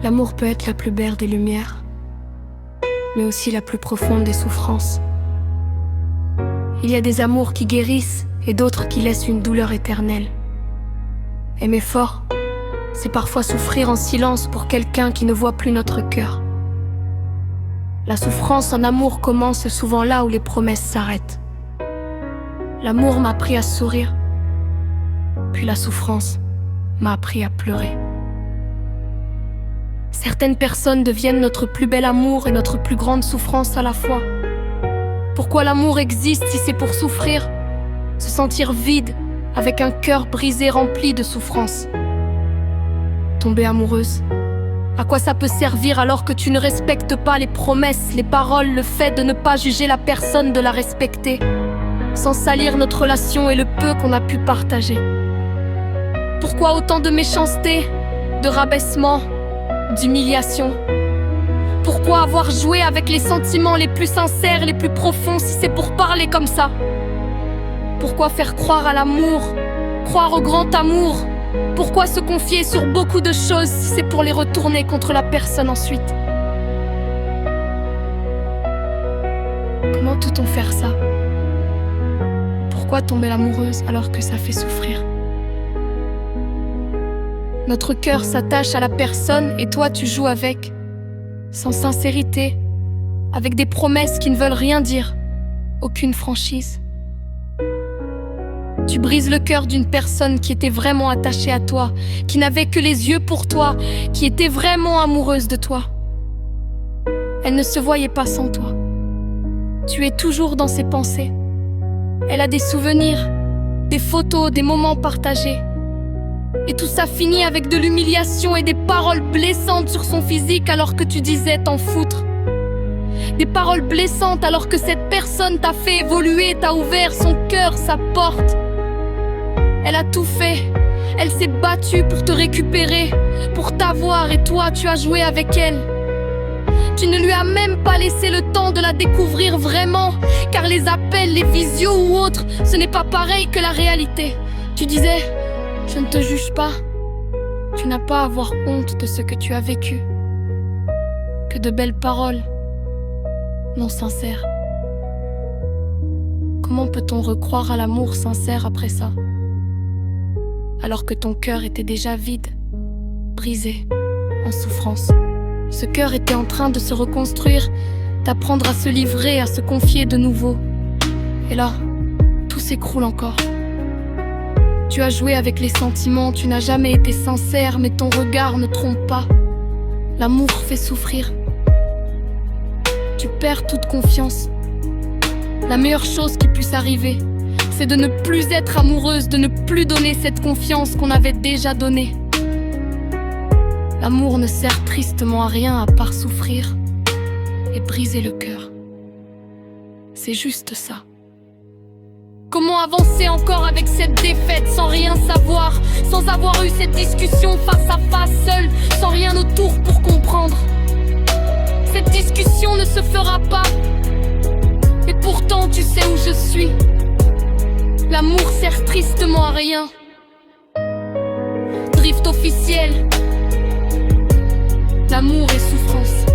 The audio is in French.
L'amour peut être la plus belle des lumières, mais aussi la plus profonde des souffrances. Il y a des amours qui guérissent et d'autres qui laissent une douleur éternelle. Aimer fort, c'est parfois souffrir en silence pour quelqu'un qui ne voit plus notre cœur. La souffrance en amour commence souvent là où les promesses s'arrêtent. L'amour m'a appris à sourire, puis la souffrance m'a appris à pleurer. Certaines personnes deviennent notre plus bel amour et notre plus grande souffrance à la fois. Pourquoi l'amour existe si c'est pour souffrir? Se sentir vide, avec un cœur brisé rempli de souffrance. Tomber amoureuse, à quoi ça peut servir alors que tu ne respectes pas les promesses, les paroles, le fait de ne pas juger la personne, de la respecter, sans salir notre relation et le peu qu'on a pu partager? Pourquoi autant de méchanceté, de rabaissement, d'humiliation? Pourquoi avoir joué avec les sentiments les plus sincères, les plus profonds si c'est pour parler comme ça? Pourquoi faire croire à l'amour, croire au grand amour? Pourquoi se confier sur beaucoup de choses si c'est pour les retourner contre la personne ensuite? Comment peut-on faire ça? Pourquoi tomber amoureuse alors que ça fait souffrir? Notre cœur s'attache à la personne et toi tu joues avec, sans sincérité, avec des promesses qui ne veulent rien dire, aucune franchise. Tu brises le cœur d'une personne qui était vraiment attachée à toi, qui n'avait que les yeux pour toi, qui était vraiment amoureuse de toi. Elle ne se voyait pas sans toi. Tu es toujours dans ses pensées. Elle a des souvenirs, des photos, des moments partagés. Et tout ça finit avec de l'humiliation et des paroles blessantes sur son physique alors que tu disais t'en foutre. Des paroles blessantes alors que cette personne t'a fait évoluer, t'a ouvert son cœur, sa porte. Elle a tout fait, elle s'est battue pour te récupérer, pour t'avoir et toi tu as joué avec elle. Tu ne lui as même pas laissé le temps de la découvrir vraiment, car les appels, les visios ou autres, ce n'est pas pareil que la réalité. Tu disais, je ne te juge pas, tu n'as pas à avoir honte de ce que tu as vécu. Que de belles paroles, non sincères. Comment peut-on recroire à l'amour sincère après ça? Alors que ton cœur était déjà vide, brisé, en souffrance. Ce cœur était en train de se reconstruire, d'apprendre à se livrer, à se confier de nouveau. Et là, tout s'écroule encore. Tu as joué avec les sentiments, tu n'as jamais été sincère, mais ton regard ne trompe pas. L'amour fait souffrir. Tu perds toute confiance. La meilleure chose qui puisse arriver, c'est de ne plus être amoureuse, de ne plus donner cette confiance qu'on avait déjà donnée. L'amour ne sert tristement à rien à part souffrir et briser le cœur. C'est juste ça. Comment avancer encore avec cette défaite sans rien savoir, sans avoir eu cette discussion face à face, seule, sans rien autour pour comprendre? Cette discussion ne se fera pas, et pourtant tu sais où je suis. L'amour sert tristement à rien. Drift officiel. L'amour est souffrance.